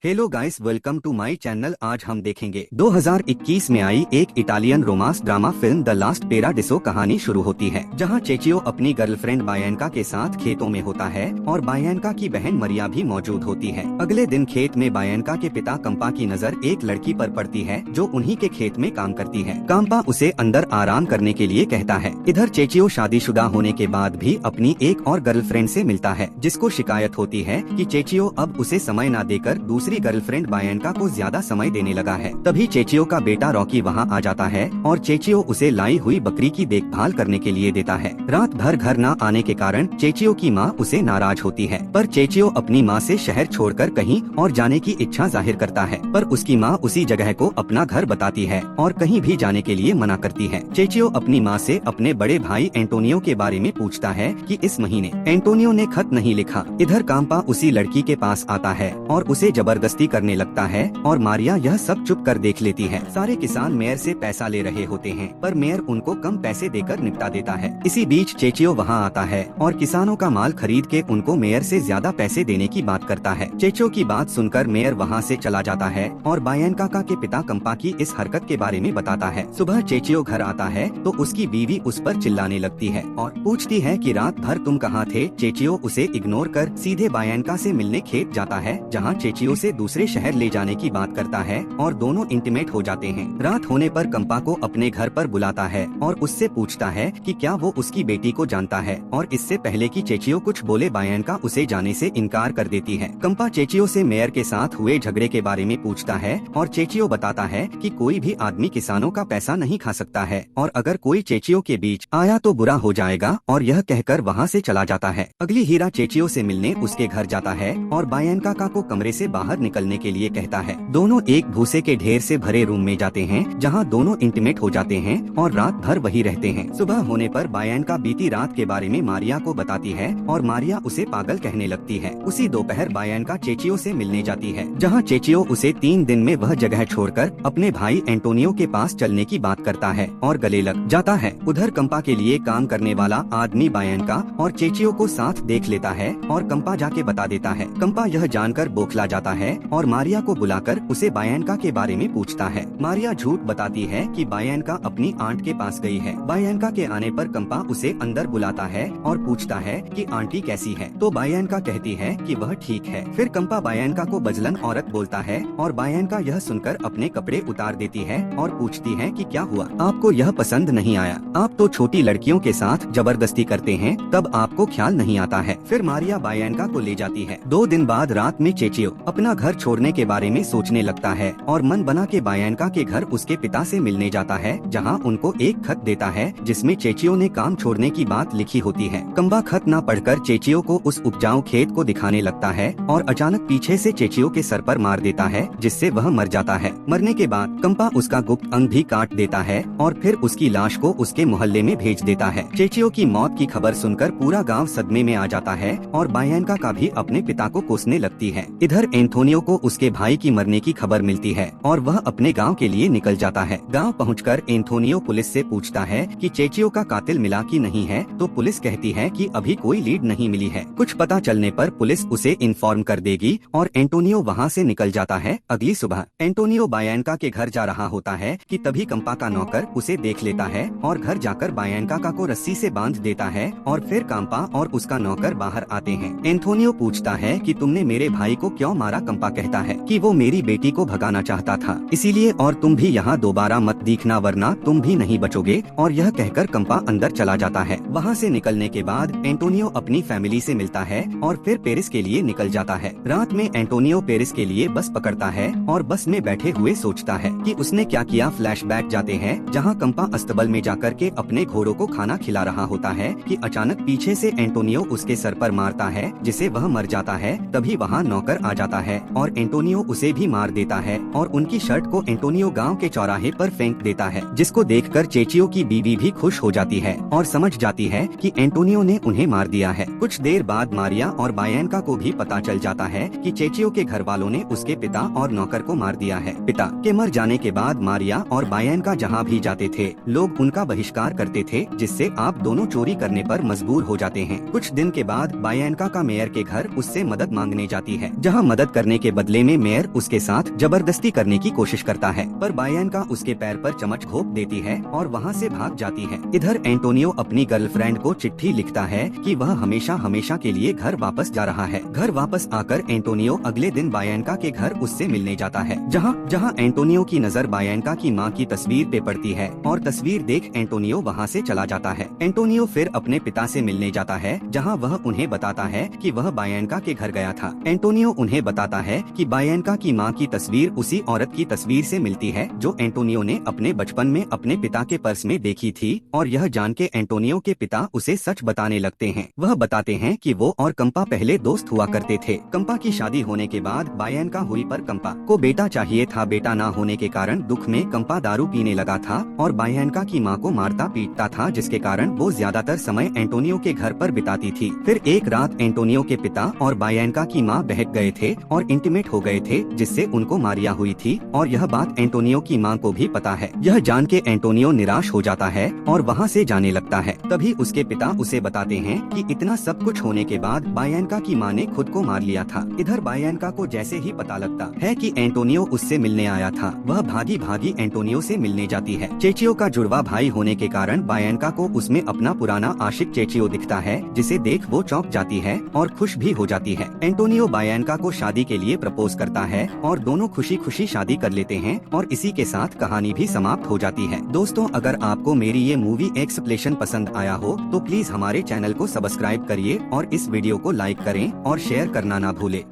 Hello guys, welcome to my channel. आज हम देखेंगे 2021 में आई एक Italian romance drama film the last paradiso. कहानी शुरू होती है जहां चेचियो अपनी गर्लफ्रेंड बायनका के साथ खेतों में होता है और बायनका की बहन मरिया भी मौजूद होती है। अगले दिन खेत में बायनका के पिता कंपा की नजर एक लड़की पर पड़ती है जो उन्हीं के खेत में काम करती है। कंपा उसे अंदर आराम करने के लिए कहता है। इधर चेचियो शादीशुदा होने के बाद भी अपनी एक और गर्लफ्रेंड से मिलता है, जिसको शिकायत होती है कि चेचियो अब उसे समय न देकर दूसरी गर्लफ्रेंड बायनका को ज्यादा समय देने लगा है। तभी चेचियो का बेटा रॉकी वहां आ जाता है और चेचियो उसे लाई हुई बकरी की देखभाल करने के लिए देता है। रात भर घर न आने के कारण चेचियो की माँ उसे नाराज होती है, पर चेचियो अपनी माँ से शहर छोड़कर कहीं और जाने की इच्छा जाहिर करता है, पर उसकी माँ उसी जगह को अपना घर बताती है और कहीं भी जाने के लिए मना करती है। चेचियो अपनी माँ से अपने बड़े भाई एंटोनियो के बारे में पूछता है कि इस महीने एंटोनियो ने खत नहीं लिखा। इधर काम्पा उसी लड़की के पास आता है और उसे जबरदस्ती करने लगता है और मारिया यह सब चुप कर देख लेती है। सारे किसान मेयर से पैसा ले रहे होते हैं, पर मेयर उनको कम पैसे देकर निपटा देता है। इसी बीच चेचियो वहां आता है और किसानों का माल खरीद के उनको मेयर से ज्यादा पैसे देने की बात करता है। चेचियो की बात सुनकर मेयर वहां से चला जाता है और बायनका के पिता कंपा की इस हरकत के बारे में बताता है। सुबह चेचियो घर आता है तो उसकी बीवी उस पर चिल्लाने लगती है और पूछती है कि रात भर तुम कहाँ थे। चेचियो उसे इग्नोर कर सीधे बायनका से मिलने खेत जाता है, जहाँ चेचियो से दूसरे शहर ले जाने की बात करता है और दोनों इंटीमेट हो जाते हैं। रात होने पर कंपा को अपने घर पर बुलाता है और उससे पूछता है कि क्या वो उसकी बेटी को जानता है, और इससे पहले कि चेचियो कुछ बोले बायनका उसे जाने से इनकार कर देती है। कंपा चेचियो से मेयर के साथ हुए झगड़े के बारे में पूछता है और चेचियो बताता है कि कोई भी आदमी किसानों का पैसा नहीं खा सकता है और अगर कोई चेचियो के बीच आया तो बुरा हो जाएगा, और यह कहकर वहाँ से चला जाता है। अगली हीरा चेचियो से मिलने उसके घर जाता है और बायनका को कमरे से बाहर निकलने के लिए कहता है। दोनों एक भूसे के ढेर से भरे रूम में जाते हैं जहां दोनों इंटीमेट हो जाते हैं और रात भर वही रहते हैं। सुबह होने पर बायनका बीती रात के बारे में मारिया को बताती है और मारिया उसे पागल कहने लगती है। उसी दोपहर बायनका चेचियो से मिलने जाती है, जहां चेचियो उसे 3 दिन में वह जगह छोड़कर अपने भाई एंटोनियो के पास चलने की बात करता है और गले लग जाता है। उधर कंपा के लिए काम करने वाला आदमी बायनका और चेचियो को साथ देख लेता है और कंपा जाके बता देता है। कंपा यह जानकर बौखला जाता है और मारिया को बुलाकर उसे बायनका के बारे में पूछता है। मारिया झूठ बताती है कि बायनका अपनी आंट के पास गई है। बायनका के आने पर कंपा उसे अंदर बुलाता है और पूछता है कि आंटी कैसी है, तो बायनका कहती है कि वह ठीक है। फिर कंपा बायनका को बजलन औरत बोलता है और बायनका यह सुनकर अपने कपड़े उतार देती है और पूछती है कि क्या हुआ, आपको यह पसंद नहीं आया? आप तो छोटी लड़कियों के साथ जबरदस्ती करते हैं, तब आपको ख्याल नहीं आता है। फिर मारिया बायनका को ले जाती है। 2 दिन बाद रात में चेचियो अपना घर छोड़ने के बारे में सोचने लगता है और मन बना के बायनका के घर उसके पिता से मिलने जाता है, जहां उनको एक खत देता है जिसमें चेचियो ने काम छोड़ने की बात लिखी होती है। कंबा खत न पढ़कर चेचियो को उस उपजाऊ खेत को दिखाने लगता है और अचानक पीछे से चेचियो के सर पर मार देता है, जिससे वह मर जाता है। मरने के बाद कंपा उसका गुप्त अंग भी काट देता है और फिर उसकी लाश को उसके मोहल्ले में भेज देता है। चेचियो की मौत की खबर सुनकर पूरा गाँव सदमे में आ जाता है और बायनका का भी अपने पिता को कोसने लगती है। इधर एंटोनियो को उसके भाई की मरने की खबर मिलती है और वह अपने गांव के लिए निकल जाता है। गांव पहुंचकर एंटोनियो पुलिस से पूछता है कि चेचियो का कातिल मिला कि नहीं है, तो पुलिस कहती है कि अभी कोई लीड नहीं मिली है। कुछ पता चलने पर पुलिस उसे इन्फॉर्म कर देगी और एंटोनियो वहां से निकल जाता है। अगली सुबह एंटोनियो बायनका के घर जा रहा होता है कि तभी कंपा का नौकर उसे देख लेता है और घर जाकर बायनका को रस्सी से बांध देता है और फिर कंपा और उसका नौकर बाहर आते हैं। एंटोनियो पूछता है कि तुमने मेरे भाई को क्यों मारा? कंपा कहता है कि वो मेरी बेटी को भगाना चाहता था, इसीलिए, और तुम भी यहाँ दोबारा मत दिखना वरना तुम भी नहीं बचोगे। और यह कहकर कंपा अंदर चला जाता है। वहाँ से निकलने के बाद एंटोनियो अपनी फैमिली से मिलता है और फिर पेरिस के लिए निकल जाता है। रात में एंटोनियो पेरिस के लिए बस पकड़ता है और बस में बैठे हुए सोचता है कि उसने क्या किया। फ्लैशबैक जाते हैं जहाँ कंपा अस्तबल में जाकर के अपने घोड़ों को खाना खिला रहा होता है कि अचानक पीछे से एंटोनियो उसके सर पर मारता है, जिसे वह मर जाता है। तभी वहाँ नौकर आ जाता है और एंटोनियो उसे भी मार देता है और उनकी शर्ट को एंटोनियो गांव के चौराहे पर फेंक देता है, जिसको देखकर चेचियो की बीवी भी खुश हो जाती है और समझ जाती है कि एंटोनियो ने उन्हें मार दिया है। कुछ देर बाद मारिया और बायनका को भी पता चल जाता है कि चेचियो के घर वालों ने उसके पिता और नौकर को मार दिया है। पिता के मर जाने के बाद मारिया और बायनका जहाँ भी जाते थे लोग उनका बहिष्कार करते थे, जिससे आप दोनों चोरी करने पर मजबूर हो जाते हैं। कुछ दिन के बाद बायनका का मेयर के घर उससे मदद मांगने जाती है, जहाँ मदद करने करने के बदले में मेयर उसके साथ जबरदस्ती करने की कोशिश करता है, पर बायनका उसके पैर पर चमच घोंप देती है और वहाँ से भाग जाती है। इधर एंटोनियो अपनी गर्लफ्रेंड को चिट्ठी लिखता है कि वह हमेशा हमेशा के लिए घर वापस जा रहा है। घर वापस आकर एंटोनियो अगले दिन बायनका के घर उससे मिलने जाता है, जहाँ एंटोनियो की नजर बायनका की माँ की तस्वीर पे पड़ती है और तस्वीर देख एंटोनियो वहाँ से चला जाता है। एंटोनियो फिर अपने पिता से मिलने जाता है, जहाँ वह उन्हें बताता है कि वह बायनका के घर गया था। एंटोनियो उन्हें बताता है कि बायनका की माँ की तस्वीर उसी औरत की तस्वीर से मिलती है जो एंटोनियो ने अपने बचपन में अपने पिता के पर्स में देखी थी, और यह जान के एंटोनियो के पिता उसे सच बताने लगते हैं। वह बताते हैं कि वो और कंपा पहले दोस्त हुआ करते थे। कंपा की शादी होने के बाद बायनका हुई, पर कंपा को बेटा चाहिए था। बेटा ना होने के कारण दुख में कंपा दारू पीने लगा था और बायनका की माँ को मारता पीटता था, जिसके कारण वो ज्यादातर समय एंटोनियो के घर पर बिताती थी। फिर एक रात एंटोनियो के पिता और बायनका की माँ बहक गए थे और इंटीमेट हो गए थे, जिससे उनको मारिया हुई थी, और यह बात एंटोनियो की माँ को भी पता है। यह जान के एंटोनियो निराश हो जाता है और वहाँ से जाने लगता है। तभी उसके पिता उसे बताते हैं कि इतना सब कुछ होने के बाद बायनका की माँ ने खुद को मार लिया था। इधर बायनका को जैसे ही पता लगता है कि एंटोनियो उससे मिलने आया था, वह भागी भागी एंटोनियो से मिलने जाती है। चेचियो का जुड़वा भाई होने के कारण बायनका को उसमें अपना पुराना आशिक चेचियो दिखता है, जिसे देख वो चौंक जाती है और खुश भी हो जाती है। एंटोनियो बायनका को शादी के लिए प्रपोज करता है और दोनों खुशी खुशी शादी कर लेते हैं, और इसी के साथ कहानी भी समाप्त हो जाती है। दोस्तों, अगर आपको मेरी ये मूवी एक्सप्लेनेशन पसंद आया हो तो प्लीज हमारे चैनल को सब्सक्राइब करिए और इस वीडियो को लाइक करें और शेयर करना ना भूले।